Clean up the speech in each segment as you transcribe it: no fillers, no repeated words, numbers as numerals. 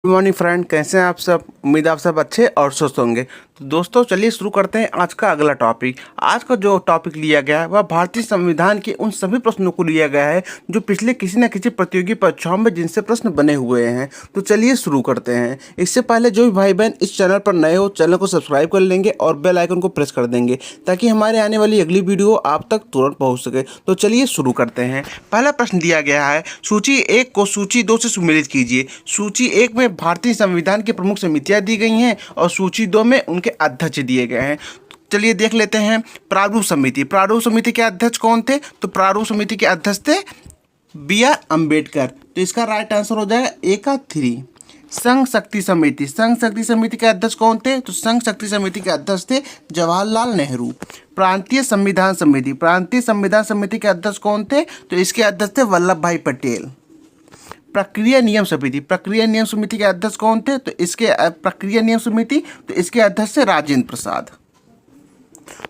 Good morning friend, कैसे हैं आप सब। उम्मीद आप सब अच्छे और स्वस्थ होंगे। तो दोस्तों चलिए शुरू करते हैं आज का अगला टॉपिक। आज का जो टॉपिक लिया गया है वह भारतीय संविधान के उन सभी प्रश्नों को लिया गया है जो पिछले किसी न किसी प्रतियोगी परीक्षाओं में जिनसे प्रश्न बने हुए हैं। तो चलिए शुरू करते हैं। इससे पहले जो भी भाई बहन इस चैनल पर नए हो, चैनल को सब्सक्राइब कर लेंगे और बेल आइकन को प्रेस कर देंगे ताकि हमारे आने वाली अगली वीडियो आप तक तुरंत पहुँच सके। तो चलिए शुरू करते हैं। पहला प्रश्न दिया गया है, सूची 1 को सूची 2 से सुमेलित कीजिए। सूची 1 में भारतीय संविधान की प्रमुख समितियां दी गई हैं और सूची 2 में उनके अध्यक्ष दिए गए हैं। चलिए देख लेते हैं। प्रारूप समिति, प्रारूप समिति के अध्यक्ष कौन थे? तो प्रारूप समिति के अध्यक्ष थे B.R. अम्बेडकर। तो इसका राइट आंसर हो जाएगा ए का 3। संघ शक्ति समिति, संघ शक्ति समिति के अध्यक्ष कौन थे? तो संघ शक्ति समिति के अध्यक्ष थे जवाहरलाल नेहरू। प्रांतीय संविधान समिति, प्रांतीय संविधान समिति के अध्यक्ष कौन थे? तो इसके अध्यक्ष थे वल्लभ भाई पटेल। प्रक्रिया नियम समिति, प्रक्रिया नियम समिति के अध्यक्ष कौन थे? तो इसके प्रक्रिया नियम समिति, तो इसके अध्यक्ष थे राजेंद्र प्रसाद।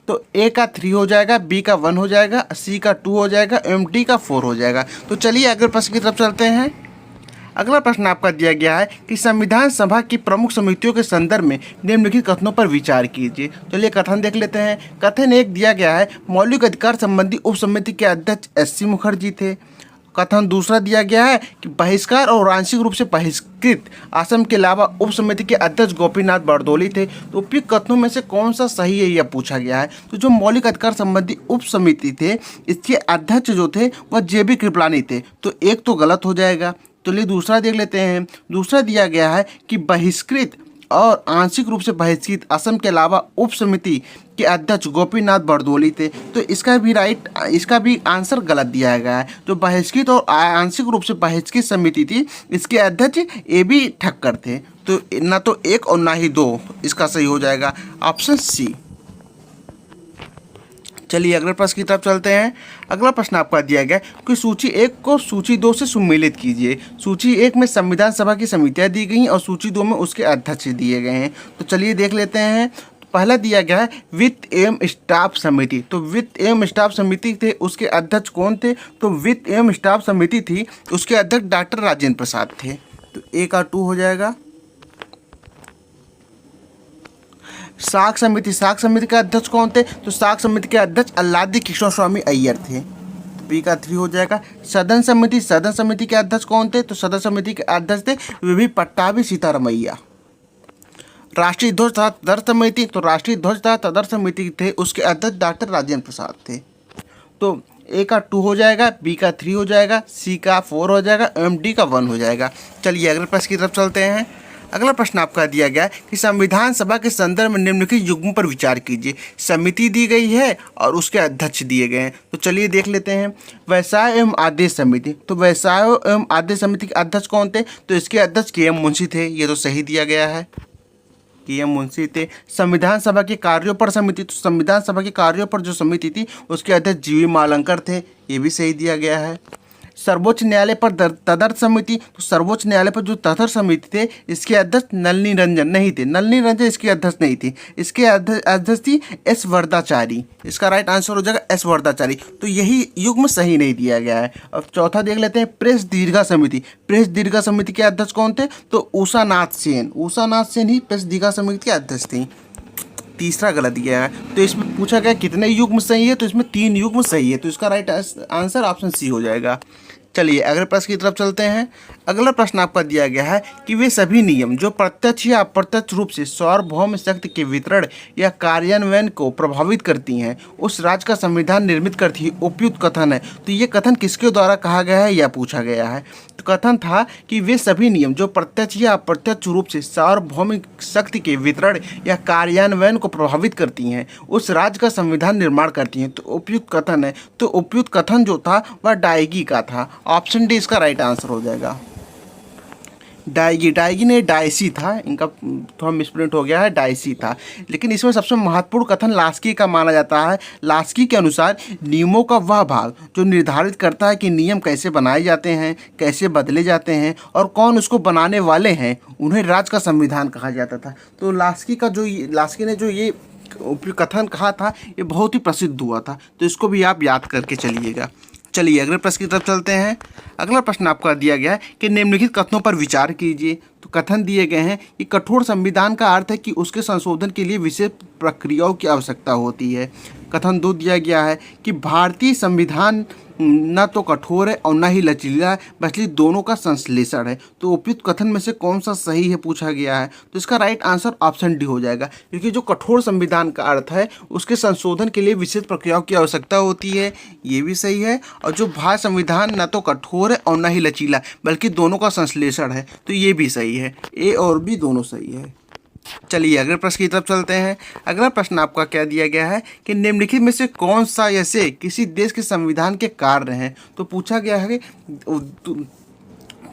तो ए का 3 हो जाएगा, बी का 1 हो जाएगा, सी का 2 हो जाएगा, एम डी का 4 हो जाएगा। तो चलिए अगले प्रश्न की तरफ चलते हैं। अगला प्रश्न आपका दिया गया है कि संविधान सभा की प्रमुख समितियों के संदर्भ में निम्नलिखित कथनों पर विचार कीजिए। तो चलिए कथन देख लेते हैं। कथन 1 दिया गया है, मौलिक अधिकार संबंधी उप समिति के अध्यक्ष एस.सी. मुखर्जी थे। कथन दूसरा दिया गया है कि बहिष्कार और आंशिक रूप से बहिष्कृत असम के अलावा उप समिति के अध्यक्ष गोपीनाथ बरदोली थे। तो उपयुक्त कथनों में से कौन सा सही है यह पूछा गया है। तो जो मौलिक अधिकार संबंधी उप समिति थे इसके अध्यक्ष जो थे वह जे.बी. कृपलानी थे। तो एक तो गलत हो जाएगा। तो लिए दूसरा देख लेते हैं। दूसरा दिया गया है कि बहिष्कृत और आंशिक रूप से बहिष्कृत असम के अलावा उप समिति के अध्यक्ष गोपीनाथ बरदोली थे। तो इसका भी आंसर गलत दिया गया है। जो बहिष्कृत और आंशिक रूप से बहिष्कृत समिति थी इसके अध्यक्ष ए.बी. ठक्कर थे। तो ना तो 1 और ना ही 2 इसका सही हो जाएगा, ऑप्शन सी। चलिए अगले प्रश्न की तरफ चलते हैं। अगला प्रश्न आपका दिया गया कि सूची 1 को सूची 2 से सुमेलित कीजिए। सूची 1 में संविधान सभा की समितियां दी गई और सूची 2 में उसके अध्यक्ष दिए गए हैं। तो चलिए देख लेते हैं। तो पहला दिया गया है वित्त एवं स्टाफ समिति। तो वित्त एवं स्टाफ समिति थे, उसके अध्यक्ष कौन थे? तो वित्त एवं स्टाफ समिति थी, उसके अध्यक्ष डॉक्टर राजेंद्र प्रसाद थे। तो ए का 2 हो जाएगा। साख समिति, साख समिति के अध्यक्ष कौन थे? तो साख समिति के अध्यक्ष अल्लादी कृष्ण स्वामी अय्यर थे। पी का 3 हो जाएगा। सदन समिति, सदन समिति के अध्यक्ष कौन थे? तो सदन समिति के अध्यक्ष थे वी पट्टाभी सीतारमैया। राष्ट्रीय ध्वज तथा तदर्थ समिति, तो राष्ट्रीय ध्वज तथा तदर्थ समिति थे, उसके अध्यक्ष डॉक्टर राजेंद्र प्रसाद थे। तो ए का 2 हो जाएगा, बी का 3 हो जाएगा, सी का 4 हो जाएगा, एम डी का 1 हो जाएगा। चलिए अगले प्रश्न की तरफ चलते हैं। अगला प्रश्न आपका दिया गया है कि संविधान सभा के संदर्भ में निम्नलिखित युग्म पर विचार कीजिए। समिति दी गई है और उसके अध्यक्ष दिए गए हैं। तो चलिए देख लेते हैं। व्यवसाय एवं आदेश समिति, तो व्यवसाय एवं आदेश समिति के अध्यक्ष कौन थे? तो इसके अध्यक्ष के.एम. मुंशी थे। ये तो सही दिया गया है, के.एम. मुंशी थे। संविधान सभा के कार्यों पर समिति, तो संविधान सभा के कार्यों पर जो समिति थी उसके अध्यक्ष जी.वी. मालंकर थे। ये भी सही दिया गया है। सर्वोच्च न्यायालय पर तदर्थ समिति, तो सर्वोच्च न्यायालय पर जो तदर्थ समिति थे इसके अध्यक्ष नलिनी रंजन नहीं थे, नलिनी रंजन इसके अध्यक्ष नहीं थी। इसके अध्यक्ष थी एस वरदाचारी। इसका राइट आंसर हो जाएगा एस वरदाचारी। तो यही युग्म सही नहीं दिया गया है। अब चौथा देख लेते हैं। प्रेस दीर्घा समिति, प्रेस दीर्घा समिति के अध्यक्ष कौन थे? तो उषा नाथ सेन, उषा नाथ सेन ही प्रेस दीर्घा समिति के अध्यक्ष थी। तीसरा गलत गया है। तो इसमें पूछा गया कितने युग्म सही है? तो इसमें 3 युग्म सही है। तो इसका राइट आंसर ऑप्शन सी हो जाएगा। चलिए अगले प्रश्न की तरफ चलते हैं। अगला प्रश्न आपका दिया गया है कि वे सभी नियम जो प्रत्यक्ष या अप्रत्यक्ष रूप से सार्वभौम शक्ति के वितरण या कार्यान्वयन को प्रभावित करती हैं उस राज्य का संविधान निर्मित करती है, उपयुक्त कथन है। तो ये कथन किसके द्वारा कहा गया है यह पूछा गया है। तो कथन था कि वे सभी नियम जो प्रत्यक्ष या अप्रत्यक्ष रूप से सार्वभौमिक शक्ति के वितरण या कार्यान्वयन को प्रभावित करती हैं उस राज्य का संविधान निर्माण करती हैं। तो उपयुक्त कथन है। तो उपयुक्त कथन जो था वह डायगी का था। ऑप्शन डी इसका राइट आंसर हो जाएगा। डायगी, डायगी ने डायसी था, इनका थोड़ा मिसप्रिंट हो गया है, डायसी था। लेकिन इसमें सबसे महत्वपूर्ण कथन लास्की का माना जाता है। लास्की के अनुसार नियमों का वह भाग जो निर्धारित करता है कि नियम कैसे बनाए जाते हैं, कैसे बदले जाते हैं और कौन उसको बनाने वाले हैं, उन्हें राज्य का संविधान कहा जाता था। तो लास्की ने जो ये कथन कहा था ये बहुत ही प्रसिद्ध हुआ था। तो इसको भी आप याद करके चलिएगा। चलिए अगले प्रश्न की तरफ चलते हैं। अगला प्रश्न आपका दिया गया है कि निम्नलिखित कथनों पर विचार कीजिए। तो कथन दिए गए हैं कि कठोर संविधान का अर्थ है कि उसके संशोधन के लिए विशेष प्रक्रियाओं की आवश्यकता होती है। कथन 2 दिया गया है कि भारतीय संविधान न तो कठोर है और न ही लचीला है, बल्कि दोनों का संश्लेषण है। तो उपयुक्त कथन में से कौन सा सही है पूछा गया है। तो इसका राइट आंसर ऑप्शन डी हो जाएगा, क्योंकि जो कठोर संविधान का अर्थ है उसके संशोधन के लिए विशेष प्रक्रियाओं की आवश्यकता होती है, ये भी सही है। और जो भारत संविधान न तो कठोर है और न ही लचीला बल्कि दोनों का संश्लेषण है, तो ये भी सही है। ए और बी दोनों सही है। चलिए अगले प्रश्न की तरफ चलते हैं। अगला प्रश्न आपका क्या दिया गया है कि निम्नलिखित में से कौन सा ऐसे किसी देश के संविधान के कार्य हैं। तो पूछा गया है कि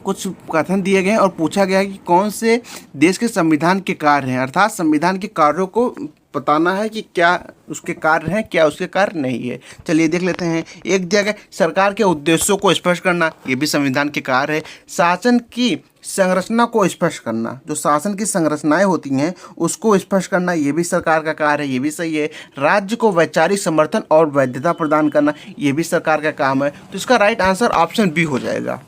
कुछ कथन दिए गए हैं और पूछा गया है कि कौन से देश के संविधान के कार्य हैं, अर्थात संविधान के कार्यों को बताना है कि क्या उसके कार्य हैं, क्या उसके कार्य नहीं है। चलिए देख लेते हैं। एक दिया गया सरकार के उद्देश्यों को स्पष्ट करना, ये भी संविधान के कार्य है। शासन की संरचना को स्पष्ट करना, जो शासन की संरचनाएं होती हैं उसको स्पष्ट करना, ये भी सरकार का कार्य है, ये भी सही है। राज्य को वैचारिक समर्थन और वैधता प्रदान करना, ये भी सरकार का काम है। तो इसका राइट आंसर ऑप्शन बी हो जाएगा।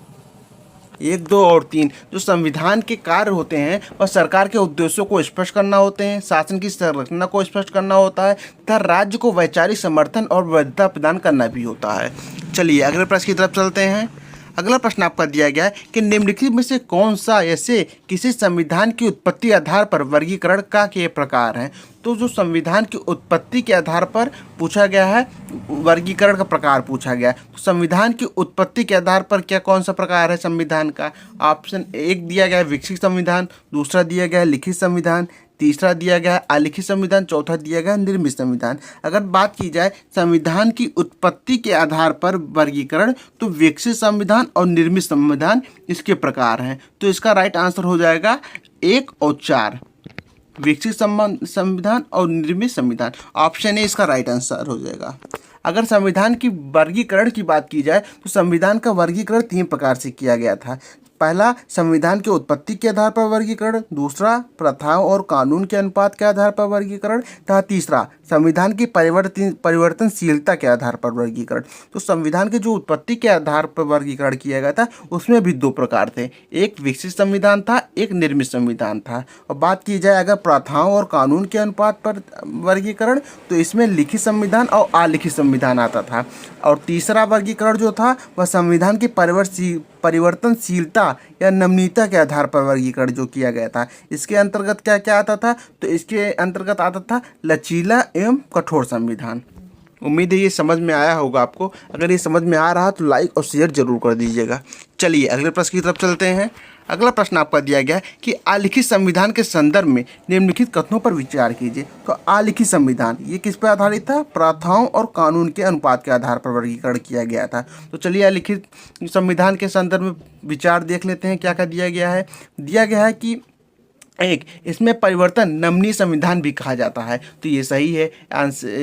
1, 2 और 3 जो संविधान के कार्य होते हैं वह सरकार के उद्देश्यों को स्पष्ट करना होते हैं, शासन की संरचना को स्पष्ट करना होता है तथा राज्य को वैचारिक समर्थन और वैधता प्रदान करना भी होता है। चलिए अगले प्रश्न की तरफ चलते हैं। अगला प्रश्न आपका दिया गया है कि निम्नलिखित में से कौन सा ऐसे किसी संविधान की उत्पत्ति आधार पर वर्गीकरण का के प्रकार है। तो जो संविधान की उत्पत्ति के आधार पर पूछा गया है, वर्गीकरण का प्रकार पूछा गया है। तो संविधान की उत्पत्ति के आधार पर क्या कौन सा प्रकार है संविधान का। ऑप्शन 1 दिया गया है विकसित संविधान, दूसरा दिया गया है लिखित संविधान, तीसरा दिया गया है अलिखित संविधान, चौथा दिया गया है निर्मित संविधान। अगर बात की जाए संविधान की उत्पत्ति के आधार पर वर्गीकरण, तो विकसित संविधान और निर्मित संविधान इसके प्रकार हैं। तो इसका राइट आंसर हो जाएगा 1 और 4, विकसित संविधान और निर्मित संविधान। ऑप्शन ए इसका राइट आंसर हो जाएगा। अगर संविधान की वर्गीकरण की बात की जाए तो संविधान का वर्गीकरण 3 प्रकार से किया गया था। पहला संविधान की उत्पत्ति के आधार पर वर्गीकरण, दूसरा प्रथाओं और कानून के अनुपात के आधार पर वर्गीकरण तथा तीसरा संविधान की परिवर्तनशीलता के आधार पर वर्गीकरण। तो संविधान के जो उत्पत्ति के आधार पर वर्गीकरण किया गया था उसमें भी 2 प्रकार थे, एक विकसित संविधान था, एक निर्मित संविधान था। और बात की जाए अगर प्रथाओं और कानून के अनुपात पर वर्गीकरण, तो इसमें लिखित संविधान और अलिखित संविधान आता था। और तीसरा वर्गीकरण जो था वह संविधान की परिवर्तनशीलता या नमनीयता के आधार पर वर्गीकरण जो किया गया था। इसके अंतर्गत क्या क्या आता था, तो इसके अंतर्गत आता था लचीला एवं कठोर संविधान। उम्मीद है ये समझ में आया होगा आपको। अगर ये समझ में आ रहा तो लाइक और शेयर जरूर कर दीजिएगा। चलिए अगले प्रश्न की तरफ चलते हैं। अगला प्रश्न आपका दिया गया है कि अलिखित संविधान के संदर्भ में निम्नलिखित कथनों पर विचार कीजिए। तो अलिखित संविधान ये किस पर आधारित था, प्रथाओं और कानून के अनुपात के आधार पर वर्गीकरण किया गया था। तो चलिए अलिखित संविधान के संदर्भ में विचार देख लेते हैं क्या क्या दिया गया है। दिया गया है कि एक इसमें परिवर्तन नमनीय संविधान भी कहा जाता है। तो ये सही है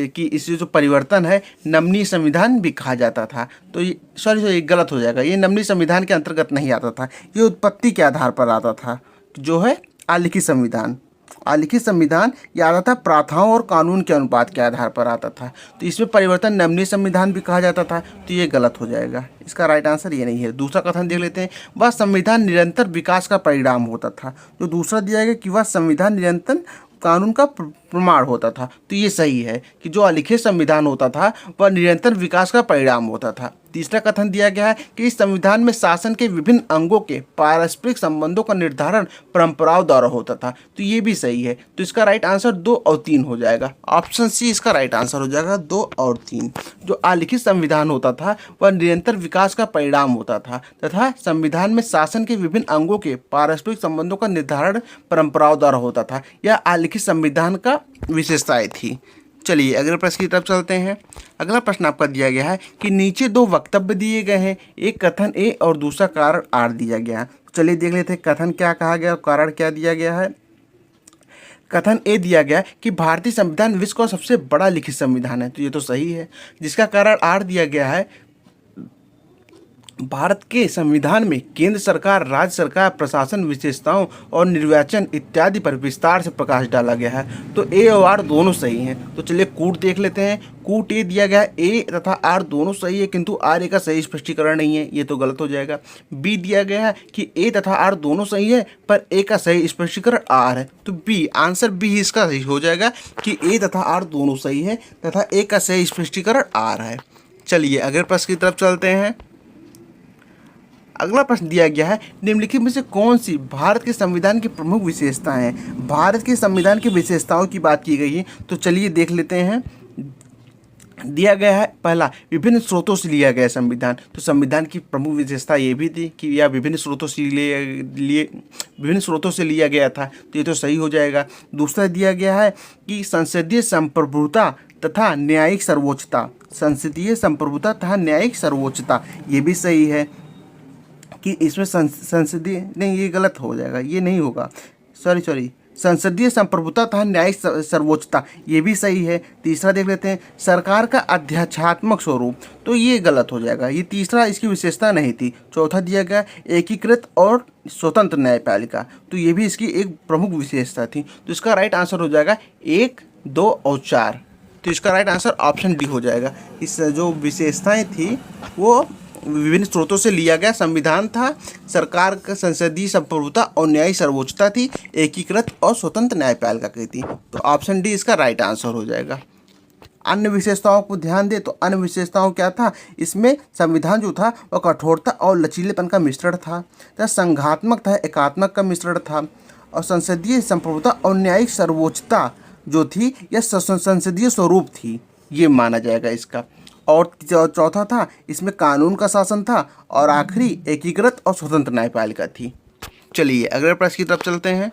कि इसे जो परिवर्तन है नमनीय संविधान भी कहा जाता था। तो ये सॉरी गलत हो जाएगा, ये नमनीय संविधान के अंतर्गत नहीं आता था, ये उत्पत्ति के आधार पर आता था जो है अलिखित संविधान। अलिखित संविधान ये आता था प्रथाओं और कानून के अनुपात के आधार पर आता था। तो इसमें परिवर्तन नमनीय संविधान भी कहा जाता था, तो ये गलत हो जाएगा, इसका राइट आंसर ये नहीं है। दूसरा कथन देख लेते हैं, वह संविधान निरंतर विकास का परिणाम होता था। जो दूसरा दिया गया कि वह संविधान निरंतर कानून का प्रमाण होता था। तो ये सही है कि जो अलिखित संविधान होता था वह निरंतर विकास का परिणाम होता था। तीसरा कथन दिया गया है कि इस संविधान में शासन के विभिन्न अंगों के पारस्परिक संबंधों का निर्धारण परंपराओं द्वारा होता था। तो ये भी सही है। तो इसका राइट आंसर 2 और 3 हो जाएगा। ऑप्शन सी इसका राइट आंसर हो जाएगा 2 और 3। जो अलिखित संविधान होता था वह निरंतर विकास का परिणाम होता था तथा संविधान में शासन के विभिन्न अंगों के पारस्परिक संबंधों का निर्धारण परंपराओं द्वारा होता था। यह अलिखित संविधान का विशेषताएं थी। चलिए अगले प्रश्न की तरफ चलते हैं। अगला प्रश्न आपका दिया गया है कि नीचे 2 वक्तव्य दिए गए हैं, एक कथन ए और दूसरा कारण आर दिया गया है। चलिए देख लेते हैं कथन क्या कहा गया और कारण क्या दिया गया है। कथन ए दिया गया कि भारतीय संविधान विश्व का सबसे बड़ा लिखित संविधान है। तो ये तो सही है। जिसका कारण आर दिया गया है भारत के संविधान में केंद्र सरकार, राज्य सरकार, प्रशासन, विशेषताओं और निर्वाचन इत्यादि पर विस्तार से प्रकाश डाला गया है। तो ए और आर दोनों सही हैं। तो चलिए कूट देख लेते हैं। कूट ए दिया गया है, ए तथा आर दोनों सही है, किंतु आर ए का सही स्पष्टीकरण नहीं है, ये तो गलत हो जाएगा। बी दिया गया है कि ए तथा आर दोनों सही है, पर ए का सही स्पष्टीकरण आर है। तो बी, आंसर बी इसका सही हो जाएगा कि ए तथा आर दोनों सही है तथा ए का सही स्पष्टीकरण आर है। चलिए अगले प्रश्न की तरफ चलते हैं। अगला प्रश्न दिया गया है, निम्नलिखित में से कौन सी भारत के संविधान की प्रमुख विशेषताएं हैं। भारत के संविधान की विशेषताओं की बात की गई है, तो चलिए देख लेते हैं। दिया गया है पहला, विभिन्न स्रोतों से लिया गया संविधान। तो संविधान की प्रमुख विशेषता ये भी थी कि यह विभिन्न स्रोतों से लिया गया था, तो ये तो सही हो जाएगा। दूसरा दिया गया है कि संसदीय संप्रभुता तथा न्यायिक सर्वोच्चता। संसदीय संप्रभुता तथा न्यायिक सर्वोच्चता, ये भी सही है कि इसमें संसदीय नहीं, ये गलत हो जाएगा, ये नहीं होगा, सॉरी संसदीय संप्रभुता तथा न्यायिक सर्वोच्चता, ये भी सही है। तीसरा देख लेते हैं, सरकार का अध्यात्मक स्वरूप, तो ये गलत हो जाएगा, ये तीसरा इसकी विशेषता नहीं थी। चौथा दिया गया एकीकृत और स्वतंत्र न्यायपालिका, तो ये भी इसकी एक प्रमुख विशेषता थी। तो इसका राइट आंसर हो जाएगा 1, 2 और 4। तो इसका राइट आंसर ऑप्शन डी हो जाएगा। इस जो विशेषताएं थी वो विभिन्न स्रोतों से लिया गया संविधान था, सरकार का संसदीय संप्रभुता और न्यायिक सर्वोच्चता थी, एकीकृत और स्वतंत्र न्यायपालिका की थी। तो ऑप्शन डी इसका राइट आंसर हो जाएगा। अन्य विशेषताओं को ध्यान दे तो अन्य विशेषताओं क्या था, इसमें संविधान जो था वह कठोरता और लचीलेपन का मिश्रण था, संघात्मक था, एकात्मक का मिश्रण था, और संसदीय संप्रभुता और न्यायिक सर्वोच्चता जो थी यह संसदीय स्वरूप थी, ये माना जाएगा इसका। और चौथा था इसमें कानून का शासन था, और आखिरी एकीकृत और स्वतंत्र न्यायपालिका थी। चलिए अगले प्रश्न की तरफ चलते हैं।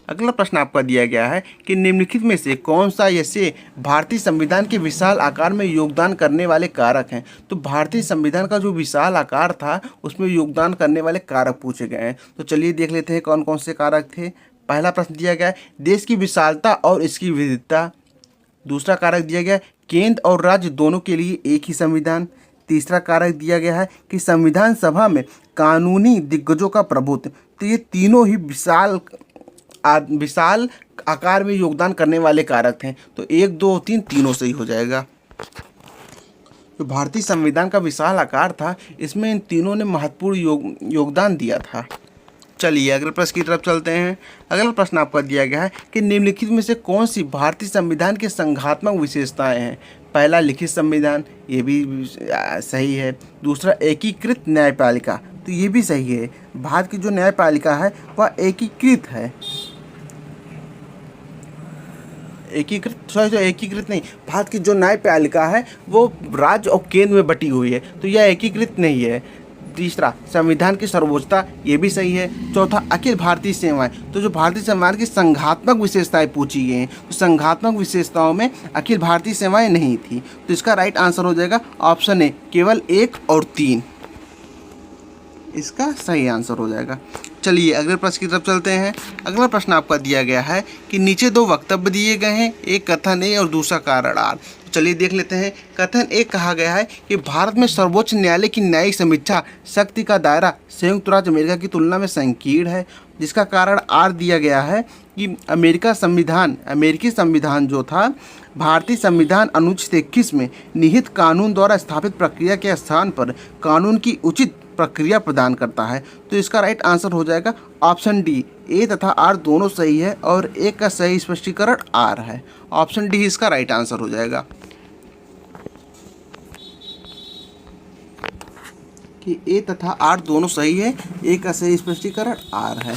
अगला प्रश्न आपका दिया गया है कि निम्नलिखित में से कौन सा ऐसे भारतीय संविधान के विशाल आकार में योगदान करने वाले कारक हैं। तो भारतीय संविधान का जो विशाल आकार था उसमें योगदान करने वाले कारक पूछे गए हैं। तो चलिए देख लेते हैं कौन कौन से कारक थे। पहला प्रश्न दिया गया है देश की विशालता और इसकी विविधता। दूसरा कारक दिया गया है केंद्र और राज्य दोनों के लिए एक ही संविधान। तीसरा कारक दिया गया है कि संविधान सभा में कानूनी दिग्गजों का प्रभुत्व। तो ये तीनों ही विशाल आकार में योगदान करने वाले कारक हैं। तो 1, 2, 3 तीनों सही हो जाएगा। जो भारतीय संविधान का विशाल आकार था इसमें इन तीनों ने महत्वपूर्ण योगदान दिया था। चलिए अगले प्रश्न की तरफ चलते हैं। अगला प्रश्न आपका दिया गया है कि निम्नलिखित में से कौन सी भारतीय संविधान की संघात्मक विशेषताएं हैं। पहला लिखित संविधान, ये भी सही है। दूसरा एकीकृत न्यायपालिका, तो ये भी सही है। भारत की जो न्यायपालिका है वह एकीकृत है। एकीकृत नहीं, भारत की जो न्यायपालिका है वो राज्य और केंद्र में बटी हुई है, तो यह एकीकृत नहीं है। तीसरा संविधान की सर्वोच्चता, ये भी सही है। चौथा अखिल भारतीय सेवाएं, तो जो भारतीय संविधान की संघात्मक विशेषताएं पूछी गई हैं तो संघात्मक विशेषताओं में अखिल भारतीय सेवाएं नहीं थी। तो इसका राइट आंसर हो जाएगा ऑप्शन ए, केवल 1 और 3 इसका सही आंसर हो जाएगा। चलिए अगले प्रश्न की तरफ चलते हैं। अगला प्रश्न आपका दिया गया है कि नीचे 2 वक्तव्य दिए गए हैं, एक कथन ए और दूसरा कारण आर। चलिए देख लेते हैं। कथन एक कहा गया है कि भारत में सर्वोच्च न्यायालय की न्यायिक समीक्षा शक्ति का दायरा संयुक्त राज्य अमेरिका की तुलना में संकीर्ण है, जिसका कारण आर दिया गया है कि अमेरिकी संविधान जो था भारतीय संविधान अनुच्छेद 21 में निहित कानून द्वारा स्थापित प्रक्रिया के स्थान पर कानून की उचित प्रक्रिया प्रदान करता है। तो इसका राइट आंसर हो जाएगा ऑप्शन डी, ए तथा आर दोनों सही है और एक का सही स्पष्टीकरण आर है। ऑप्शन डी इसका राइट आंसर हो जाएगा कि ए तथा आर दोनों सही है, ए का सही स्पष्टीकरण आर है।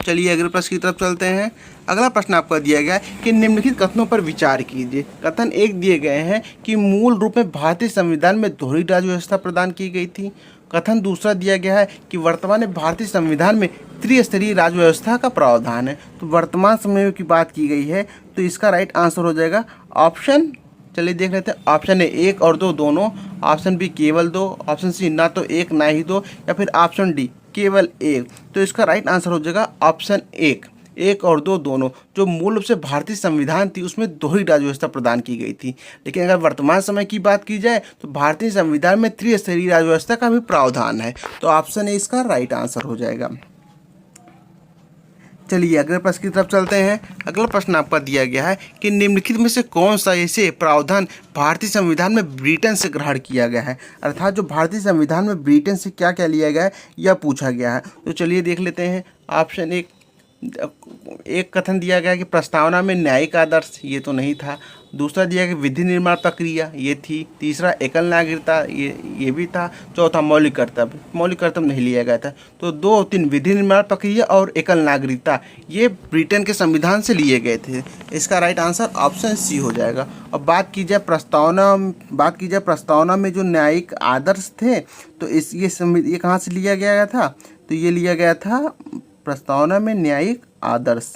चलिए अगले प्रश्न की तरफ चलते हैं। अगला प्रश्न आपका दिया गया है कि निम्नलिखित कथनों पर विचार कीजिए। कथन एक दिए गए हैं कि मूल रूप में भारतीय संविधान में दोहरी राज्य व्यवस्था प्रदान की गई थी। कथन दूसरा दिया गया है कि वर्तमान में भारतीय संविधान में त्रिस्तरीय राज्य व्यवस्था का प्रावधान है। तो वर्तमान समय की बात की गई है, तो इसका राइट आंसर हो जाएगा ऑप्शन, चलिए देख लेते हैं। ऑप्शन ए 1 और 2 दोनों, ऑप्शन बी केवल 2, ऑप्शन सी ना तो 1 ना ही 2, या फिर ऑप्शन डी केवल 1। तो इसका राइट आंसर हो जाएगा ऑप्शन 1, एक और दो दोनों, जो मूल रूप से भारतीय संविधान थी उसमें दोहरी राज्य व्यवस्था प्रदान की गई थी। लेकिन अगर वर्तमान समय की बात की जाए तो भारतीय संविधान में त्रिस्तरीय राज्य व्यवस्था का भी प्रावधान है। तो ऑप्शन ए इसका राइट आंसर हो जाएगा। चलिए अगले प्रश्न की तरफ चलते हैं। अगला प्रश्न आपका दिया गया है कि निम्नलिखित में से कौन सा ऐसे प्रावधान भारतीय संविधान में ब्रिटेन से ग्रहण किया गया है, अर्थात जो भारतीय संविधान में ब्रिटेन से क्या क्या लिया गया है यह पूछा गया है। तो चलिए देख लेते हैं। ऑप्शन एक कथन दिया गया कि प्रस्तावना में न्यायिक आदर्श, ये तो नहीं था। दूसरा दिया कि विधि निर्माण प्रक्रिया, ये थी। तीसरा एकल नागरिकता, ये भी था। चौथा मौलिक कर्तव्य, मौलिक कर्तव्य नहीं लिया गया था। तो 2 और 3 विधि निर्माण प्रक्रिया और एकल नागरिकता ये ब्रिटेन के संविधान से लिए गए थे। इसका राइट आंसर ऑप्शन सी हो जाएगा। और बात की जाए प्रस्तावना में जो न्यायिक आदर्श थे तो ये कहाँ से लिया गया था, तो ये लिया गया था प्रस्तावना में न्यायिक आदर्श।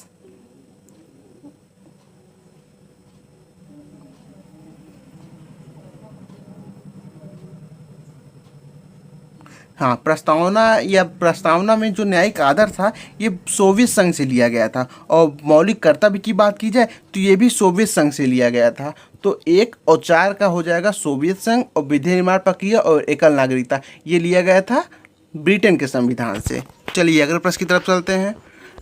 हाँ, प्रस्तावना में जो न्यायिक आदर्श था ये सोवियत संघ से लिया गया था। और मौलिक कर्तव्य की बात की जाए तो ये भी सोवियत संघ से लिया गया था। तो 1 और 4 का हो जाएगा सोवियत संघ, और विधि निर्माण प्रक्रिया और एकल नागरिकता ये लिया गया था ब्रिटेन के संविधान से। चलिए अगले प्रश्न की तरफ चलते हैं।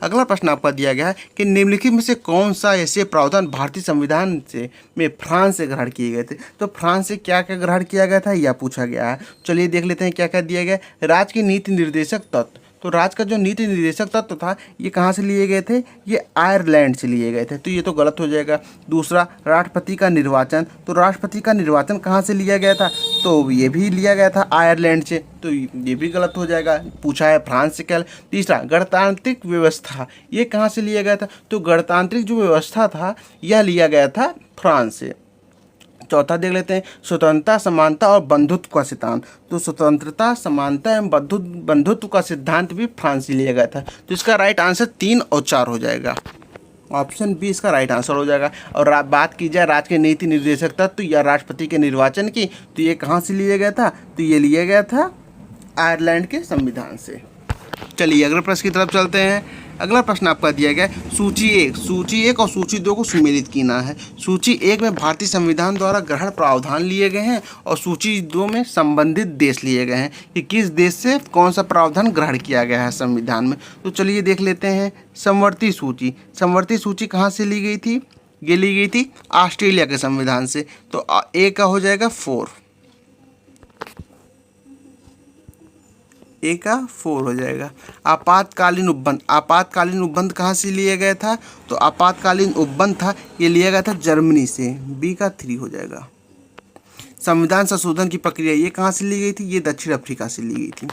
अगला प्रश्न आपका दिया गया है कि निम्नलिखित में से कौन सा ऐसे प्रावधान भारतीय संविधान से में फ्रांस से ग्रहण किए गए थे। तो फ्रांस से क्या क्या ग्रहण किया गया था यह पूछा गया है। चलिए देख लेते हैं क्या क्या दिया गया है। राज्य की नीति निर्देशक तत्व, तो राज्य का जो नीति निर्देशक तत्व था ये कहाँ से लिए गए थे, ये आयरलैंड से लिए गए थे। तो ये तो गलत हो जाएगा। दूसरा राष्ट्रपति का निर्वाचन, तो राष्ट्रपति का निर्वाचन कहाँ से लिया गया था, तो ये भी लिया गया था आयरलैंड से। तो ये भी गलत हो जाएगा, पूछा है फ्रांस से क्या। तीसरा गणतांत्रिक व्यवस्था, ये कहाँ से लिया गया था, तो गणतांत्रिक जो व्यवस्था था यह लिया गया था फ्रांस से। चौथा देख लेते हैं स्वतंत्रता, समानता और बंधुत्व का सिद्धांत। तो स्वतंत्रता, समानता एवं बंधुत्व का सिद्धांत भी फ्रांस से लिया गया था। तो इसका राइट आंसर 3 और 4 हो जाएगा। ऑप्शन बी इसका राइट आंसर हो जाएगा। और बात की जाए राज्य के नीति निर्देशक तत्व या राष्ट्रपति के निर्वाचन की, तो ये कहाँ से लिया गया था, तो ये लिया गया था आयरलैंड के संविधान से। चलिए अगले प्रश्न की तरफ चलते हैं। अगला प्रश्न आपका दिया गया है सूची 1 और सूची 2 को सुमेलित कीना है। सूची 1 में भारतीय संविधान द्वारा ग्रहण प्रावधान लिए गए हैं और सूची 2 में संबंधित देश लिए गए हैं कि किस देश से कौन सा प्रावधान ग्रहण किया गया है संविधान में। तो चलिए देख लेते हैं। समवर्ती सूची कहाँ से ली गई थी, ये ली गई थी ऑस्ट्रेलिया के संविधान से। तो ए का हो जाएगा 4, ए का 4 हो जाएगा। आपातकालीन उपबंध कहाँ से लिया गया था, तो आपातकालीन उपबंध था ये लिया गया था जर्मनी से, बी का 3 हो जाएगा। संविधान संशोधन की प्रक्रिया ये कहाँ से ली गई थी, ये दक्षिण अफ्रीका से ली गई थी।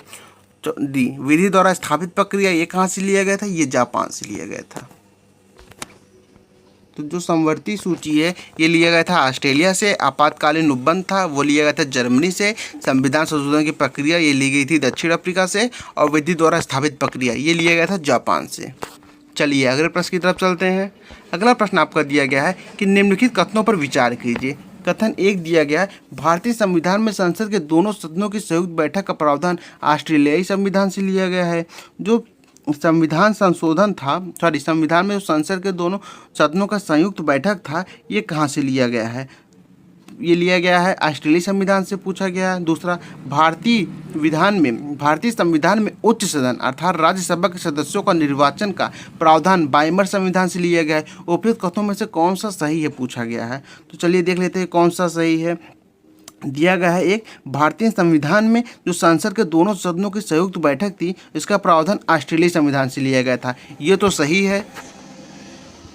तो डी विधि द्वारा स्थापित प्रक्रिया ये कहाँ से लिया गया था, ये जापान से लिया गया था। तो जो समवर्ती सूची है ये लिया गया था ऑस्ट्रेलिया से। आपातकालीन उपबंध था वो लिया गया था जर्मनी से। संविधान संशोधन की प्रक्रिया ये ली गई थी दक्षिण अफ्रीका से। और विधि द्वारा स्थापित प्रक्रिया ये लिया गया था जापान से। चलिए अगले प्रश्न की तरफ चलते हैं। अगला प्रश्न आपका दिया गया है कि निम्नलिखित कथनों पर विचार कीजिए। कथन 1 दिया गया है भारतीय संविधान में संसद के दोनों सदनों की संयुक्त बैठक का प्रावधान ऑस्ट्रेलियाई संविधान से लिया गया है। जो संविधान में जो संसद के दोनों सदनों का संयुक्त बैठक था ये कहाँ से लिया गया है, ये लिया गया है ऑस्ट्रेलियाई संविधान से पूछा गया है। दूसरा भारतीय संविधान में उच्च सदन अर्थात राज्यसभा के सदस्यों का निर्वाचन का प्रावधान वाइमर संविधान से लिया गया है। उपयुक्त कथनों में से कौन सा सही है पूछा गया है। तो चलिए देख लेते हैं कौन सा सही है। दिया गया है एक भारतीय संविधान में जो संसद के दोनों सदनों की संयुक्त बैठक थी इसका प्रावधान ऑस्ट्रेलियाई संविधान से लिया गया था, ये तो सही है।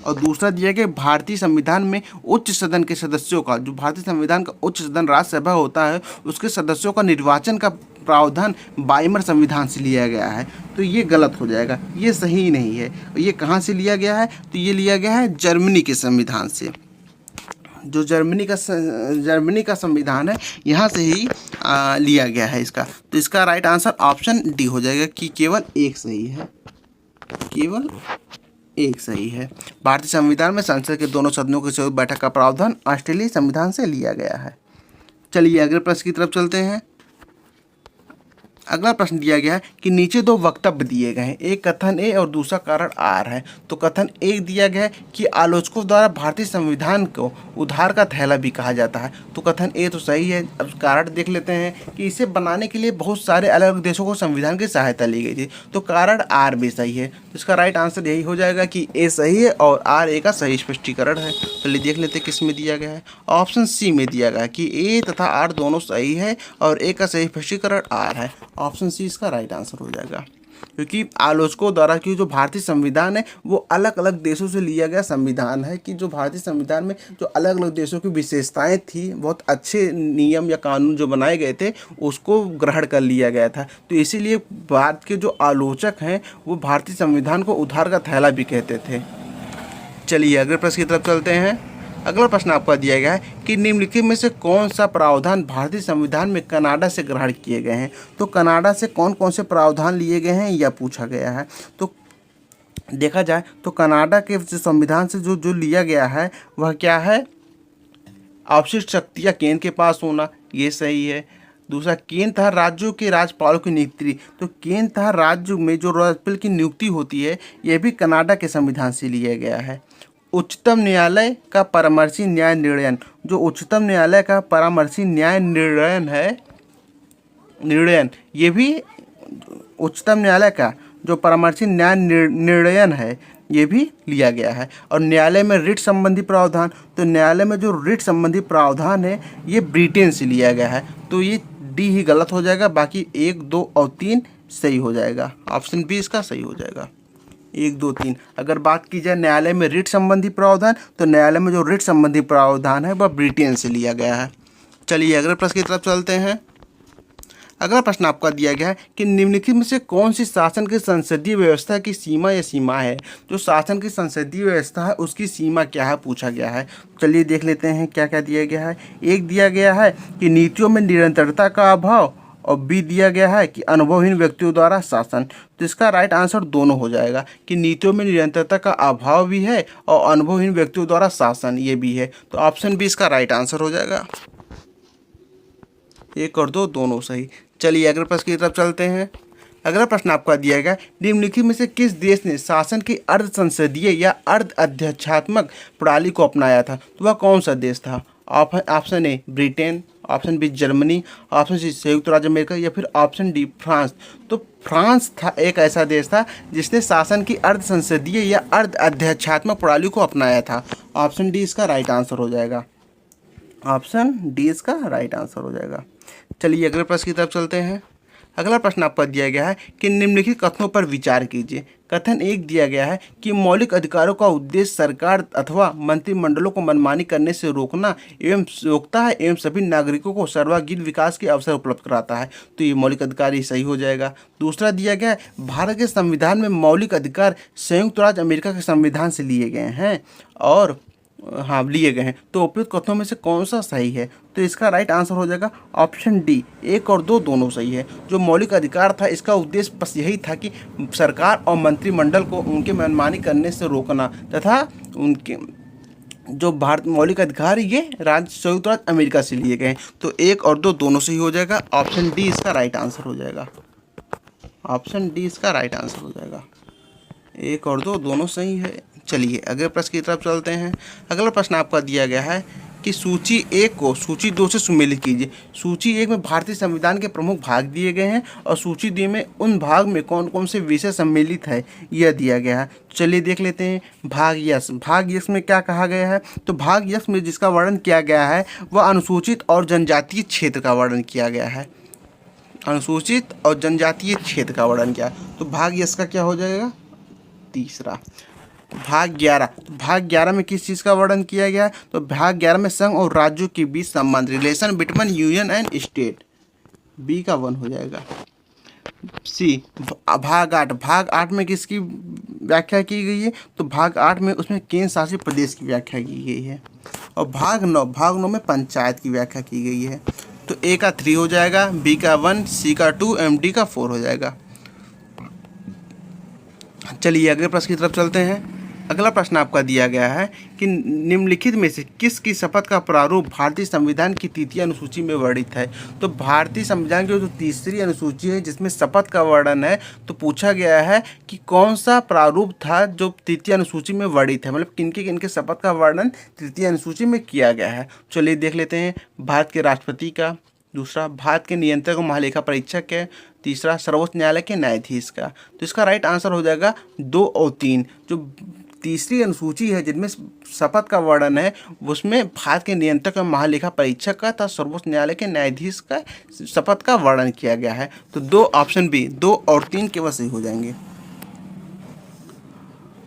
और दूसरा दिया गया भारतीय संविधान में उच्च सदन के सदस्यों का, जो भारतीय संविधान का उच्च सदन राज्यसभा होता है उसके सदस्यों का निर्वाचन का प्रावधान वाइमर संविधान से लिया गया है। तो ये गलत हो जाएगा, ये सही नहीं है। ये कहाँ से लिया गया है, तो ये लिया गया है जर्मनी के संविधान से। जो जर्मनी का संविधान है यहाँ से ही लिया गया है इसका। तो इसका राइट आंसर ऑप्शन डी हो जाएगा कि केवल एक सही है। भारतीय संविधान में संसद के दोनों सदनों की संयुक्त बैठक का प्रावधान ऑस्ट्रेलियाई संविधान से लिया गया है। चलिए अगले प्रश्न की तरफ चलते हैं। अगला प्रश्न दिया गया है कि नीचे दो वक्तव्य दिए गए हैं, एक कथन ए और दूसरा कारण आर है। तो कथन ए दिया गया है कि आलोचकों द्वारा भारतीय संविधान को उधार का थैला भी कहा जाता है। तो कथन ए तो सही है। अब कारण देख लेते हैं कि इसे बनाने के लिए बहुत सारे अलग अलग देशों को संविधान की सहायता ली गई थी। तो कारण आर भी सही है। तो इसका राइट आंसर यही हो जाएगा कि ए सही है और आर ए का सही स्पष्टीकरण है। चलिए देख लेते हैं किस में दिया गया है। ऑप्शन सी में दिया गया है कि ए तथा आर दोनों सही है और ए का सही स्पष्टीकरण आर है। ऑप्शन सी इसका राइट आंसर हो जाएगा, क्योंकि आलोचकों द्वारा कि जो भारतीय संविधान है वो अलग अलग देशों से लिया गया संविधान है, कि जो भारतीय संविधान में जो अलग अलग देशों की विशेषताएं थी, बहुत अच्छे नियम या कानून जो बनाए गए थे उसको ग्रहण कर लिया गया था। तो इसीलिए भारत के जो आलोचक हैं वो भारतीय संविधान को उधार का थैला भी कहते थे। चलिए अगले प्रश्न की तरफ चलते हैं। अगला प्रश्न आपका दिया गया है कि निम्नलिखित में से कौन सा प्रावधान भारतीय संविधान में कनाडा से ग्रहण किए गए हैं। तो कनाडा से कौन कौन से प्रावधान लिए गए हैं यह पूछा गया है। तो देखा जाए तो कनाडा के संविधान से जो जो लिया गया है वह क्या है, अवशिष्ट शक्तियाँ केंद्र के पास होना, ये सही है। दूसरा, केंद्र तथा राज्यों के राज्यपालों की नियुक्ति। तो केंद्र तथा राज्य में जो राज्यपाल की नियुक्ति होती है यह भी कनाडा के संविधान से लिया गया है। उच्चतम न्यायालय का परामर्शी न्याय निर्णयन, जो उच्चतम न्यायालय का परामर्शी न्याय निर्णयन है, ये भी उच्चतम न्यायालय का जो परामर्शी न्याय निर्णयन है ये भी लिया गया है। और न्यायालय में रिट संबंधी प्रावधान, तो न्यायालय में जो रिट संबंधी प्रावधान है ये ब्रिटेन से लिया गया है। तो ये डी ही गलत हो जाएगा, बाकी 1, 2 और 3 सही हो जाएगा। ऑप्शन बी इसका सही हो जाएगा, 1, 2, 3। अगर बात की जाए न्यायालय में रिट संबंधी प्रावधान, तो न्यायालय में जो रिट संबंधी प्रावधान है वह ब्रिटेन से लिया गया है। चलिए अगले प्रश्न की तरफ चलते हैं। अगला प्रश्न आपका दिया गया है कि निम्नलिखित में से कौन सी शासन की संसदीय व्यवस्था की सीमा या सीमा है। जो शासन की संसदीय व्यवस्था है उसकी सीमा क्या है पूछा गया है। चलिए देख लेते हैं क्या क्या दिया गया है। एक दिया गया है कि नीतियों में निरंतरता का अभाव, और बी दिया गया है कि अनुभवहीन व्यक्तियों द्वारा शासन। तो इसका राइट आंसर दोनों हो जाएगा कि नीतियों में निरंतरता का अभाव भी है और अनुभवहीन व्यक्तियों द्वारा शासन ये भी है। तो ऑप्शन बी इसका राइट आंसर हो जाएगा, 1 और 2 दोनों सही। चलिए अगले प्रश्न की तरफ चलते हैं। अगला प्रश्न आपका दिया गया, निम्नलिखित में से किस देश ने शासन की अर्ध संसदीय या अर्ध अध्यक्षात्मक प्रणाली को अपनाया था। तो वह कौन सा देश था। Option A Britain, option B Germany, option C संयुक्त राज्य अमेरिका, या फिर ऑप्शन डी फ्रांस। तो फ्रांस था एक ऐसा देश था जिसने शासन की अर्ध संसदीय या अर्ध अध्यक्षात्मक प्रणाली को अपनाया था। ऑप्शन डी इसका राइट आंसर हो जाएगा, ऑप्शन डी इसका राइट आंसर हो जाएगा। चलिए अगले प्रश्न की तरफ चलते हैं। अगला प्रश्न आपका दिया गया है कि निम्नलिखित कथनों पर विचार कीजिए। कथन 1 दिया गया है कि मौलिक अधिकारों का उद्देश्य सरकार अथवा मंत्रिमंडलों को मनमानी करने से रोकना एवं सभी नागरिकों को सर्वांगीण विकास के अवसर उपलब्ध कराता है। तो ये मौलिक अधिकार ही सही हो जाएगा। दूसरा दिया गया है भारत के संविधान में मौलिक अधिकार संयुक्त राज्य अमेरिका के संविधान से लिए गए हैं और लिए गए हैं। तो उपयुक्त कथनों में से कौन सा सही है। तो इसका राइट आंसर हो जाएगा ऑप्शन डी, 1 और 2 दोनों सही है। जो मौलिक अधिकार था इसका उद्देश्य बस यही था कि सरकार और मंत्रिमंडल को उनके मनमानी करने से रोकना तथा उनके जो भारत मौलिक अधिकार ये संयुक्त राज्य अमेरिका से लिए गए हैं। तो 1 और 2 दोनों सही हो जाएगा। ऑप्शन डी इसका राइट आंसर हो जाएगा, ऑप्शन डी इसका राइट आंसर हो जाएगा। 1 और 2 दोनों सही है। चलिए अगले प्रश्न की तरफ चलते हैं। अगला प्रश्न आपका दिया गया है कि सूची 1 को सूची 2 से सुमेलित कीजिए। सूची 1 में भारतीय संविधान के प्रमुख भाग दिए गए हैं और सूची 2 में उन भाग में कौन कौन से विषय सम्मिलित है यह दिया गया है। चलिए देख लेते हैं। भाग यस, भाग यस में क्या कहा गया है। तो भाग यस में जिसका वर्णन किया गया है वह अनुसूचित और जनजातीय क्षेत्र का वर्णन किया गया है। अनुसूचित और जनजातीय क्षेत्र का वर्णन किया। तो भाग यस का क्या हो जाएगा, तीसरा। भाग 11, भाग 11 में किस चीज़ का वर्णन किया गया है। तो भाग 11 में संघ और राज्यों के बीच संबंध, relation between union and state, B का 1 हो जाएगा। सी भाग 8, भाग 8 में किसकी व्याख्या की गई है। तो भाग 8 में उसमें केंद्र शासित प्रदेश की व्याख्या की गई है। और भाग 9 में पंचायत की व्याख्या की गई है। तो ए का 3 हो जाएगा, बी का 1, सी का 2, एम डी का 4 हो जाएगा। चलिए अगले प्रश्न की तरफ चलते हैं। अगला प्रश्न आपका दिया गया है कि निम्नलिखित में से किसकी शपथ का प्रारूप भारतीय संविधान की तृतीय अनुसूची में वर्णित है। तो भारतीय संविधान की जो तीसरी अनुसूची है जिसमें शपथ का वर्णन है, तो पूछा गया है कि कौन सा प्रारूप था जो तृतीय अनुसूची में वर्णित है, मतलब किनके किनके शपथ का वर्णन तृतीय अनुसूची में किया गया है। चलिए देख लेते हैं। भारत के राष्ट्रपति का, दूसरा भारत के नियंत्रक और महालेखा परीक्षक है, तीसरा सर्वोच्च न्यायालय के न्यायाधीश का। तो इसका राइट आंसर हो जाएगा 2 और 3। जो तीसरी अनुसूची है जिनमें शपथ का वर्णन है उसमें भारत के नियंत्रक और महालेखा परीक्षक का तथा सर्वोच्च न्यायालय के न्यायाधीश का शपथ का वर्णन किया गया है। तो 2 ऑप्शन बी, 2 और 3 केवल सही हो जाएंगे।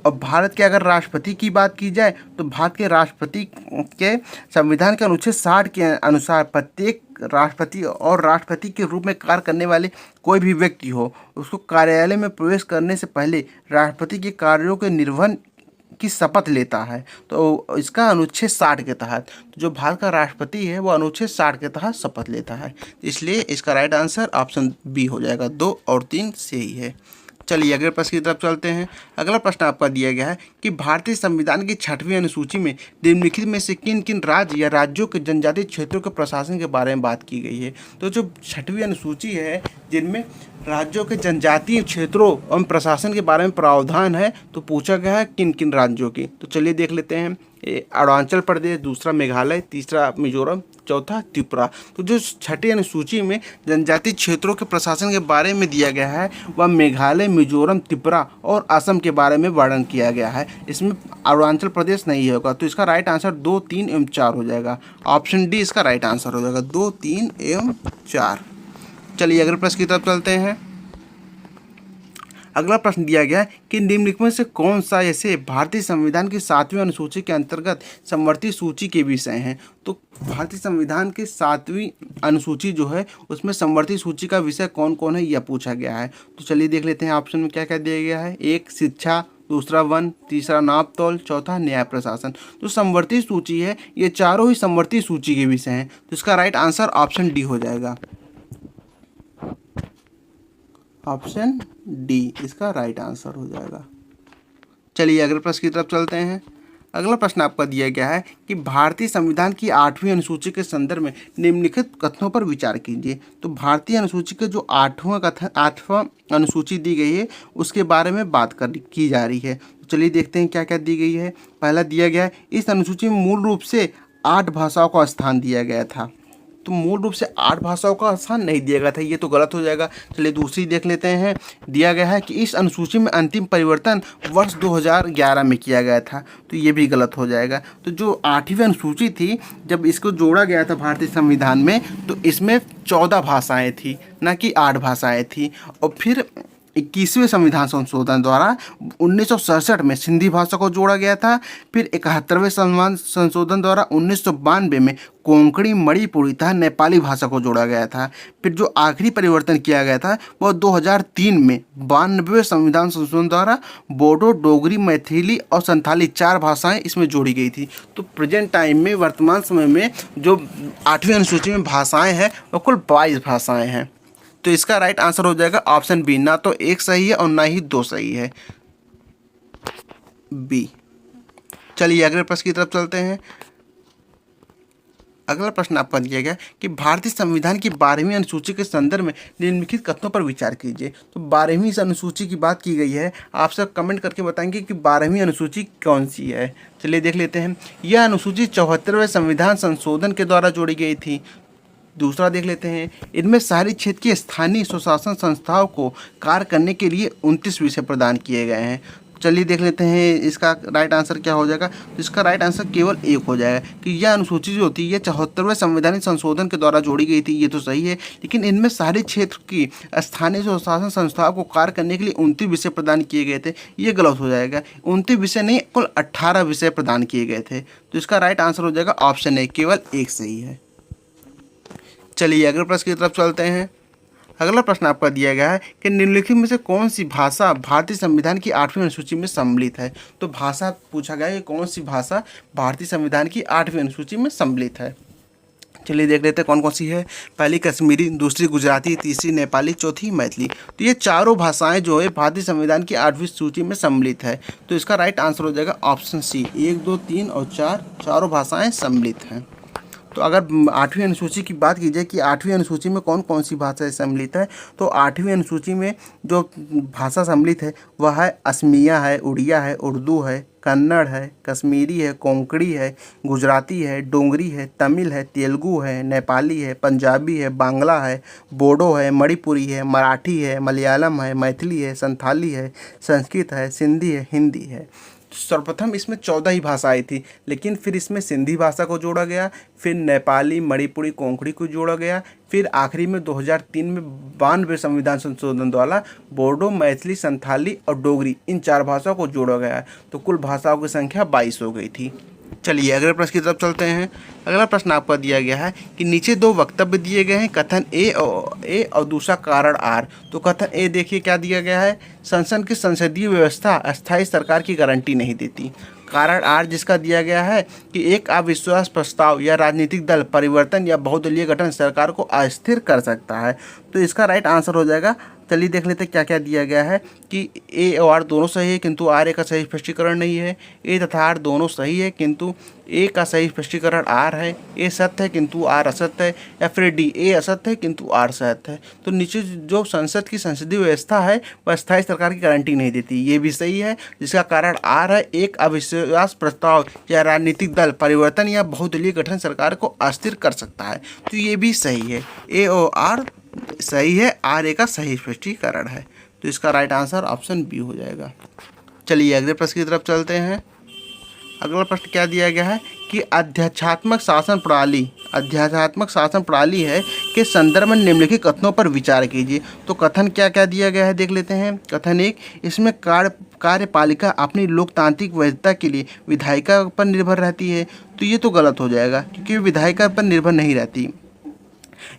और भारत के अगर राष्ट्रपति की बात की जाए तो भारत के राष्ट्रपति के संविधान के अनुच्छेद 60 के अनुसार प्रत्येक राष्ट्रपति और राष्ट्रपति के रूप में कार्य करने वाले कोई भी व्यक्ति हो, उसको कार्यालय में प्रवेश करने से पहले राष्ट्रपति के कार्यों के निर्वहन की शपथ लेता है। तो इसका अनुच्छेद 60 के तहत, तो जो भारत का राष्ट्रपति है वो अनुच्छेद 60 के तहत शपथ लेता है। इसलिए इसका राइट आंसर ऑप्शन बी हो जाएगा। 2 और 3 सही है। चलिए अगले प्रश्न की तरफ चलते हैं। अगला प्रश्न आपका दिया गया है कि भारतीय संविधान की 6वीं अनुसूची में निम्नलिखित में से किन किन राज्य या राज्यों के जनजातीय क्षेत्रों के प्रशासन के बारे में बात की गई है। तो जो 6वीं अनुसूची है जिनमें राज्यों के जनजातीय क्षेत्रों एवं प्रशासन के बारे में प्रावधान है, तो पूछा गया है किन किन राज्यों की। तो चलिए देख लेते हैं। अरुणाचल प्रदेश, दूसरा मेघालय, तीसरा मिजोरम, चौथा त्रिपुरा। तो जो 6ठी अनुसूची में जनजातीय क्षेत्रों के प्रशासन के बारे में दिया गया है वह मेघालय, मिजोरम, त्रिपुरा और असम के बारे में वर्णन किया गया है। इसमें अरुणाचल प्रदेश नहीं होगा। तो इसका राइट आंसर 2, 3 एवं 4 हो जाएगा। ऑप्शन डी इसका राइट आंसर हो जाएगा, 2, 3 एवं 4। चलिए अगले प्रश्न की तरफ चलते हैं। अगला प्रश्न दिया गया है कि निम्नलिखित में से कौन सा ऐसे भारतीय संविधान की 7वीं अनुसूची के अंतर्गत समवर्ती सूची के विषय हैं। तो भारतीय संविधान की 7वीं अनुसूची जो है उसमें समवर्ती सूची का विषय कौन कौन है यह पूछा गया है। तो चलिए देख लेते हैं ऑप्शन में क्या क्या दिया गया है। 1 शिक्षा, दूसरा वन, तीसरा नाप तौल, चौथा न्याय प्रशासन। तो समवर्ती सूची है ये चारों ही समवर्ती सूची के विषय हैं। तो इसका राइट आंसर ऑप्शन डी हो जाएगा। ऑप्शन डी इसका राइट आंसर हो जाएगा। चलिए अगले प्रश्न की तरफ चलते हैं। अगला प्रश्न आपका दिया गया है कि भारतीय संविधान की 8वीं अनुसूची के संदर्भ में निम्नलिखित कथनों पर विचार कीजिए। तो भारतीय अनुसूची के जो 8वां अनुसूची दी गई है उसके बारे में बात की जा रही है। तो चलिए देखते हैं क्या क्या दी गई है। पहला दिया गया है इस अनुसूची में मूल रूप से 8 भाषाओं का स्थान दिया गया था। तो मूल रूप से 8 भाषाओं का स्थान नहीं दिया गया था, ये तो गलत हो जाएगा। चलिए दूसरी देख लेते हैं। दिया गया है कि इस अनुसूची में अंतिम परिवर्तन वर्ष 2011 में किया गया था, तो ये भी गलत हो जाएगा। तो जो 8वीं अनुसूची थी जब इसको जोड़ा गया था भारतीय संविधान में तो इसमें 14 भाषाएं थी, ना कि 8 भाषाएं थी। और फिर 21वें संविधान संशोधन द्वारा 1967 में सिंधी भाषा को जोड़ा गया था। फिर 71वें संविधान संशोधन द्वारा 1992 में कोंकणी, मणिपुरी तथा नेपाली भाषा को जोड़ा गया था। फिर जो आखिरी परिवर्तन किया गया था वह 2003 में 92वें संविधान संशोधन द्वारा बोडो, डोगरी, मैथिली और संथाली 4 भाषाएं इसमें जोड़ी गई थी। तो प्रेजेंट टाइम में, वर्तमान समय में जो 8वीं अनुसूची में भाषाएँ हैं वह कुल 22 भाषाएँ हैं। तो इसका राइट आंसर हो जाएगा ऑप्शन बी, ना तो 1 सही है और ना ही 2 सही है, बी। चलिए अगले प्रश्न की तरफ चलते हैं। अगला प्रश्न आपका दिया गया कि भारतीय संविधान की 12वीं अनुसूची के संदर्भ में निम्नलिखित कथनों पर विचार कीजिए। तो 12वीं अनुसूची की बात की गई है। आप सब कमेंट करके बताएंगे कि 12वीं अनुसूची कौन सी है। चलिए देख लेते हैं। यह अनुसूची 74वें संविधान संशोधन के द्वारा जोड़ी गई थी। दूसरा देख लेते हैं। इनमें शहरी क्षेत्र की स्थानीय स्वशासन संस्थाओं को कार्य करने के लिए 29 विषय प्रदान किए गए हैं। चलिए देख लेते हैं इसका राइट आंसर क्या हो जाएगा। तो इसका राइट आंसर केवल 1 हो जाएगा कि यह अनुसूची जो होती है यह 74वें संवैधानिक संशोधन के द्वारा जोड़ी गई थी, ये तो सही है। लेकिन इनमें शहरी क्षेत्र की स्थानीय स्वशासन संस्थाओं को कार्य करने के लिए 29 विषय प्रदान किए गए थे, ये गलत हो जाएगा। 29 विषय नहीं, कुल 18 विषय प्रदान किए गए थे। तो इसका राइट आंसर हो जाएगा ऑप्शन ए, केवल 1 सही है। चलिए अगले प्रश्न की तरफ चलते हैं। अगला प्रश्न आपका दिया गया है कि निम्नलिखित में से कौन सी भाषा भारतीय संविधान की 8वीं अनुसूची में सम्मिलित है। तो भाषा पूछा गया है कि कौन सी भाषा भारतीय संविधान की 8वीं अनुसूची में सम्मिलित है। चलिए देख लेते हैं कौन कौन सी है। पहली कश्मीरी, दूसरी गुजराती, तीसरी नेपाली, चौथी मैथिली। तो ये चारों भाषाएं जो है भारतीय संविधान की 8वीं सूची में सम्मिलित है। तो इसका राइट आंसर हो जाएगा ऑप्शन सी, 1, 2, 3 और 4 चारों भाषाएं सम्मिलित हैं। तो अगर 8वीं अनुसूची की बात की जाए कि 8वीं अनुसूची में कौन कौन सी भाषा सम्मिलित है, तो 8वीं अनुसूची में जो भाषा सम्मिलित है वह है असमिया है, उड़िया है, उर्दू है, कन्नड़ है, कश्मीरी है, कोंकणी है, गुजराती है, डोगरी है, तमिल है, तेलुगु है, नेपाली है, पंजाबी है, बांग्ला है, बोडो है, मणिपुरी है, मराठी है, मलयालम है, मैथिली है, संथाली है, संस्कृत है, सिंधी है, हिंदी है। सर्वप्रथम इसमें 14 ही भाषा आई थी, लेकिन फिर इसमें सिंधी भाषा को जोड़ा गया, फिर नेपाली, मणिपुरी, कोंकणी को जोड़ा गया, फिर आखिरी में 2003 में 92वें संविधान संशोधन द्वारा बोडो, मैथिली, संथाली और डोगरी इन 4 भाषाओं को जोड़ा गया। तो कुल भाषाओं की संख्या 22 हो गई थी। चलिए अगले प्रश्न की तरफ चलते हैं। अगला प्रश्न आपका दिया गया है कि नीचे 2 वक्तव्य दिए गए हैं, कथन ए और दूसरा कारण आर। तो कथन ए देखिए क्या दिया गया है, संसद की संसदीय व्यवस्था अस्थायी सरकार की गारंटी नहीं देती। कारण आर जिसका दिया गया है कि एक अविश्वास प्रस्ताव या राजनीतिक दल परिवर्तन या बहुदलीय गठन सरकार को अस्थिर कर सकता है। तो इसका राइट आंसर हो जाएगा, चलिए देख लेते हैं क्या क्या दिया गया है कि ए और आर दोनों सही है किंतु आर ए का सही स्पष्टीकरण नहीं है। ए तथा आर दोनों सही है किंतु ए का सही स्पष्टीकरण आर है। ए सत्य है किंतु आर असत्य है। या फिर डी, ए असत्य है किंतु आर सत्य है। तो नीचे जो संसद की संसदीय व्यवस्था है वह स्थायी सरकार की गारंटी नहीं देती, ये भी सही है, जिसका कारण आर है। एक अविश्वास प्रस्ताव या राजनीतिक दल परिवर्तन या बहुदलीय गठन सरकार को अस्थिर कर सकता है, तो ये भी सही है। ए और आर सही है, आर ए का सही स्पष्टीकरण है। तो इसका राइट आंसर ऑप्शन बी हो जाएगा। चलिए अगले प्रश्न की तरफ चलते हैं। अगला प्रश्न क्या दिया गया है कि अध्यात्मक शासन प्रणाली है के संदर्भ में निम्नलिखित कथनों पर विचार कीजिए। तो कथन क्या क्या दिया गया है देख लेते हैं। कथन 1, इसमें कार्यपालिका अपनी लोकतांत्रिक वैधता के लिए विधायिका पर निर्भर रहती है। तो ये तो गलत हो जाएगा क्योंकि विधायिका पर निर्भर नहीं रहती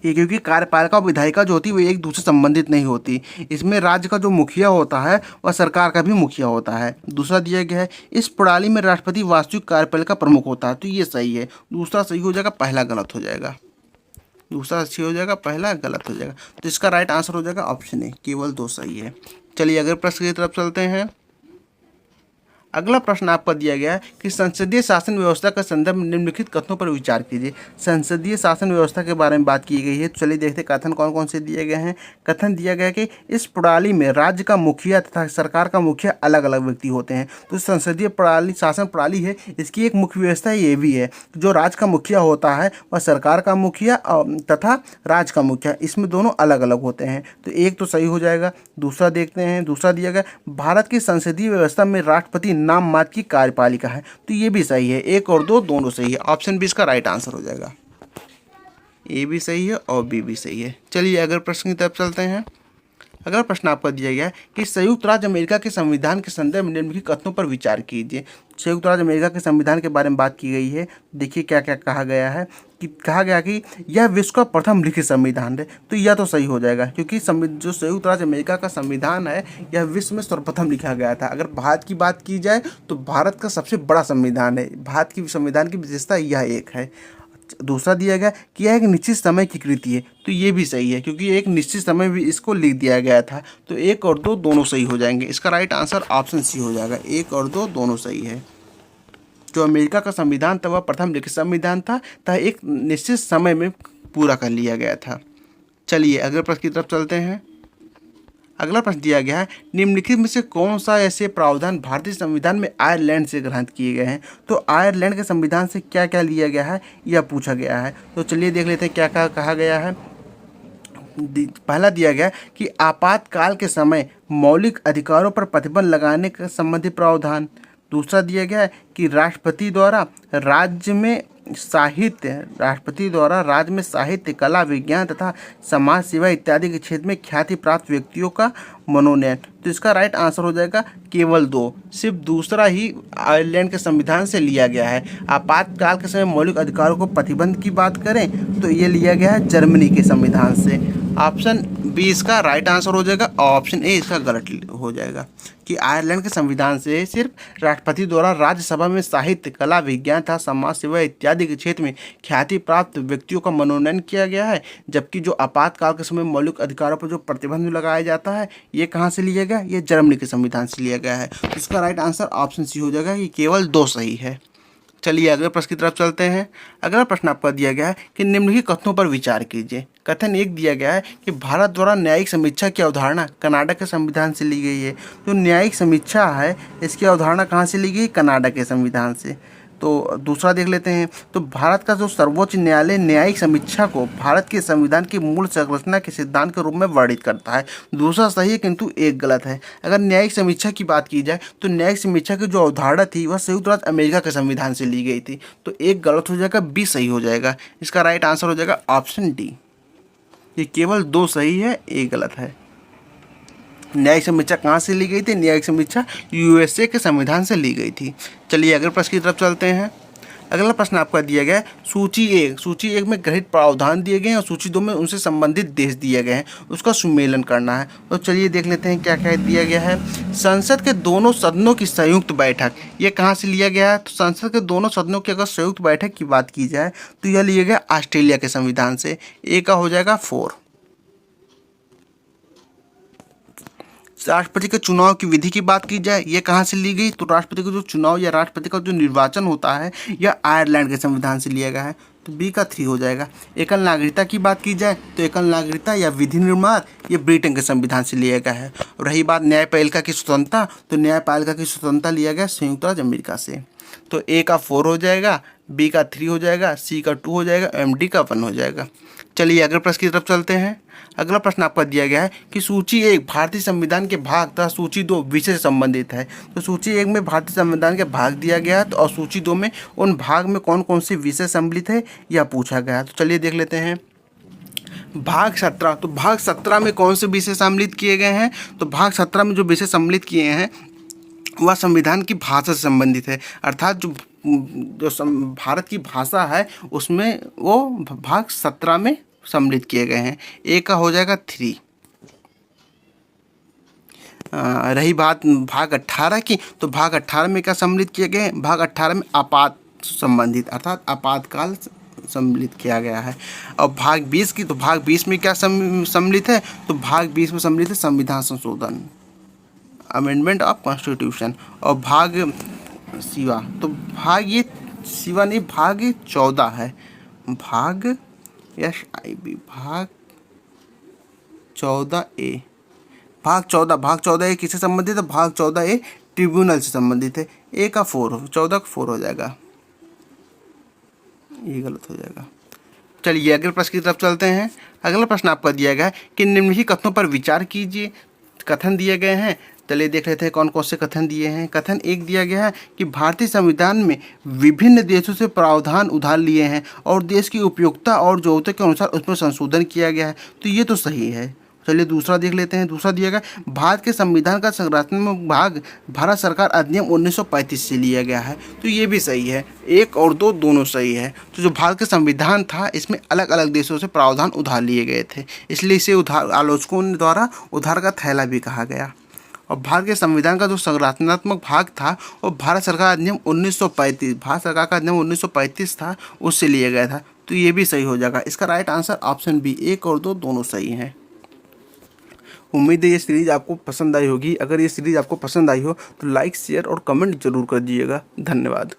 ये, क्योंकि कार्यपालिका और विधायिका जो होती है वो एक दूसरे संबंधित नहीं होती। इसमें राज्य का जो मुखिया होता है वह सरकार का भी मुखिया होता है। दूसरा दिया गया है इस प्रणाली में राष्ट्रपति वास्तविक कार्यपालिका प्रमुख होता है। तो ये सही है, दूसरा सही हो जाएगा, पहला गलत हो जाएगा। दूसरा सही हो जाएगा, पहला गलत हो जाएगा। तो इसका राइट आंसर हो जाएगा ऑप्शन ए, केवल 2 सही है। चलिए अगले प्रश्न की तरफ चलते हैं। अगला प्रश्न आपको दिया गया है कि संसदीय शासन व्यवस्था का संदर्भ में निम्नलिखित कथनों पर विचार कीजिए। संसदीय शासन व्यवस्था के बारे में बात की गई है। तो चलिए देखते हैं कथन कौन कौन से दिए गए हैं। कथन दिया गया कि इस प्रणाली में राज्य का मुखिया तथा सरकार का मुखिया अलग अलग व्यक्ति होते हैं। तो संसदीय प्रणाली शासन प्रणाली है, इसकी एक मुख्य व्यवस्था ये भी है, जो राज्य का मुखिया होता है वह सरकार का मुखिया तथा राज्य का मुखिया, इसमें दोनों अलग अलग होते हैं। तो एक तो सही हो जाएगा। दूसरा देखते हैं, दूसरा दिया गया भारत की संसदीय व्यवस्था में राष्ट्रपति नाम मात्र की कार्यपालिका है। तो ये भी सही है, 1 और 2 दोनों सही है। ऑप्शन बी इसका राइट आंसर हो जाएगा। ए भी सही है और बी भी सही है। चलिए अगले प्रश्न की तरफ चलते हैं। अगला प्रश्न आपको दिया गया है कि संयुक्त राज्य अमेरिका के संविधान के संदर्भ में निम्नलिखित कथनों पर विचार कीजिए। संयुक्त राज्य अमेरिका के संविधान के बारे में बात की गई है। देखिए क्या क्या कहा गया है कि कहा गया कि यह विश्व का प्रथम लिखित संविधान है। तो यह तो सही हो जाएगा क्योंकि जो संयुक्त राज्य अमेरिका का संविधान है यह विश्व में सर्वप्रथम लिखा गया था। अगर भारत की बात की जाए तो भारत का सबसे बड़ा संविधान है। भारत की संविधान की विशेषता यह एक है। दूसरा दिया गया कि यह एक निश्चित समय की कृति है। तो ये भी सही है क्योंकि एक निश्चित समय भी इसको लिख दिया गया था। तो 1 और 2 दोनों सही हो जाएंगे। इसका राइट आंसर ऑप्शन सी हो जाएगा। 1 और 2 दोनों सही है। जो अमेरिका का संविधान था वह प्रथम लिखित संविधान था, एक निश्चित समय में पूरा कर लिया गया था। चलिए अगले प्रश्न की तरफ चलते हैं। अगला प्रश्न दिया गया है निम्नलिखित में से कौन सा ऐसे प्रावधान भारतीय संविधान में आयरलैंड से ग्रहण किए गए हैं। तो आयरलैंड के संविधान से क्या क्या लिया गया है यह पूछा गया है। तो चलिए देख लेते हैं क्या क्या कहा गया है। पहला दिया गया कि आपातकाल के समय मौलिक अधिकारों पर प्रतिबंध लगाने के संबंधी प्रावधान। दूसरा दिया गया है कि राष्ट्रपति द्वारा राज्य में साहित्य, कला, विज्ञान तथा समाज सेवा इत्यादि के क्षेत्र में ख्याति प्राप्त व्यक्तियों का मनोनयन। तो इसका राइट आंसर हो जाएगा केवल 2, सिर्फ दूसरा ही आयरलैंड के संविधान से लिया गया है। आपातकाल के समय मौलिक अधिकारों को प्रतिबंध की बात करें तो ये लिया गया है जर्मनी के संविधान से। ऑप्शन बी इसका राइट आंसर हो जाएगा और ऑप्शन ए इसका गलत हो जाएगा कि आयरलैंड के संविधान से सिर्फ राष्ट्रपति द्वारा राज्यसभा में साहित्य, कला, विज्ञान तथा समाज सेवा इत्यादि के क्षेत्र में ख्याति प्राप्त व्यक्तियों का मनोनयन किया गया है, जबकि जो आपातकाल के समय मौलिक अधिकारों पर जो प्रतिबंध लगाया जाता है ये कहाँ से लिया गया, ये जर्मनी के संविधान से लिया गया है। इसका राइट आंसर ऑप्शन सी हो जाएगा, ये केवल 2 सही है। चलिए अगले प्रश्न की तरफ चलते हैं। अगला प्रश्न आपका दिया गया है कि निम्नलिखित कथनों पर विचार कीजिए। कथन 1 दिया गया है कि भारत द्वारा न्यायिक समीक्षा की अवधारणा कनाडा के संविधान से ली गई है। जो न्यायिक समीक्षा है इसकी अवधारणा कहाँ से ली गई, कनाडा के संविधान से। तो दूसरा देख लेते हैं। तो भारत का जो सर्वोच्च न्यायालय न्यायिक समीक्षा को भारत के संविधान की मूल संरचना के सिद्धांत के रूप में वर्णित करता है। दूसरा सही है किंतु एक गलत है। अगर न्यायिक समीक्षा की बात की जाए तो न्यायिक समीक्षा की जो अवधारणा थी वह संयुक्त राज्य अमेरिका के संविधान से ली गई थी। तो एक गलत हो जाएगा, बी सही हो जाएगा। इसका राइट आंसर हो जाएगा ऑप्शन डी। ये केवल 2 सही है, एक गलत है। न्यायिक समीक्षा कहाँ से ली गई थी, न्यायिक समीक्षा यूएसए के संविधान से ली गई थी। चलिए अगले प्रश्न की तरफ चलते हैं। अगला प्रश्न आपका दिया गया है सूची एक में गृहीत प्रावधान दिए गए हैं और सूची 2 में उनसे संबंधित देश दिए गए हैं, उसका सुमेलन करना है। तो चलिए देख लेते हैं क्या क्या दिया गया है। संसद के दोनों सदनों की संयुक्त बैठक, ये कहाँ से लिया गया है, तो संसद के दोनों सदनों की अगर संयुक्त बैठक की बात की जाए तो यह लिया गया ऑस्ट्रेलिया के संविधान से। ए का हो जाएगा 4। राष्ट्रपति के चुनाव की विधि की बात की जाए ये कहाँ से ली गई, तो राष्ट्रपति का जो चुनाव या राष्ट्रपति का जो निर्वाचन होता है यह आयरलैंड के संविधान से लिया गया है। तो बी का 3 हो जाएगा। एकल नागरिकता की बात की जाए तो एकल नागरिकता या विधि निर्माण ये ब्रिटेन के संविधान से लिया गया है। और रही बात न्यायपालिका की स्वतंत्रता, तो न्यायपालिका की स्वतंत्रता लिया गया संयुक्त राज्य अमेरिका से। तो ए का 4 हो जाएगा, बी का 3 हो जाएगा, सी का 2 हो जाएगा, एमडी का 1 हो जाएगा। चलिए अगले प्रश्न की तरफ चलते हैं। अगला प्रश्न आपका दिया गया है कि सूची 1 भारतीय संविधान के भाग तथा सूची 2 विषय से संबंधित है। तो सूची 1 में भारतीय संविधान के भाग दिया गया है तो और सूची 2 में उन भाग में कौन कौन से विषय सम्मिलित है यह पूछा गया है। तो चलिए देख लेते हैं। भाग 17, तो भाग 17 में कौन से विषय सम्मिलित किए गए हैं, तो भाग 17 में जो विषय सम्मिलित किए हैं वह संविधान की भाषा से संबंधित है। अर्थात जो भारत की भाषा है उसमें वो भाग 17 में सम्मिलित किए गए हैं। ए का हो जाएगा 3। रही बात भाग 18 की, तो भाग 18 में क्या सम्मिलित किए गए हैं, भाग 18 में आपात संबंधित अर्थात आपातकाल सम्मिलित किया गया है। और भाग 20 की, तो भाग 20 में क्या सम्मिलित है, तो भाग 20 में सम्मिलित है संविधान संशोधन, अमेंडमेंट ऑफ कॉन्स्टिट्यूशन। और भाग सिवा, तो भाग ये सिवा नहीं, भाग 14 है, भाग SIB भाग 14A, भाग 14A किससे संबंधित है, भाग 14A ट्रिब्यूनल से संबंधित है। ए का 4, 14 का 4 हो जाएगा, ये गलत हो जाएगा। चलिए अगले प्रश्न की तरफ चलते हैं। अगला प्रश्न आपका दिया गया है कि निम्नलिखित कथनों पर विचार कीजिए। कथन दिए गए हैं, चलिए देख लेते हैं कौन कौन से कथन दिए हैं। कथन 1 दिया गया है कि भारतीय संविधान में विभिन्न देशों से प्रावधान उधार लिए हैं और देश की उपयोगिता और जरूरतों के अनुसार उसमें संशोधन किया गया है। तो ये तो सही है। चलिए दूसरा देख लेते हैं। दूसरा दिया गया भारत के संविधान का संरचनात्मक भाग भारत सरकार अधिनियम 1935 से लिया गया है। तो ये भी सही है, 1 और 2 दोनों सही है। तो जो भारत का संविधान था इसमें अलग अलग देशों से प्रावधान उधार लिए गए थे, इसलिए इसे उधार आलोचकों द्वारा उधार का थैला भी कहा गया। और भारत के संविधान का जो संरचनात्मक भाग था वो भारत सरकार अधिनियम 1935, भारत सरकार का अधिनियम 1935 था, उससे लिया गया था। तो ये भी सही हो जाएगा। इसका राइट आंसर ऑप्शन बी, 1 और 2 दोनों सही हैं। उम्मीद है ये सीरीज़ आपको पसंद आई होगी। अगर ये सीरीज़ आपको पसंद आई हो तो लाइक, शेयर और कमेंट जरूर कर दीजिएगा। धन्यवाद।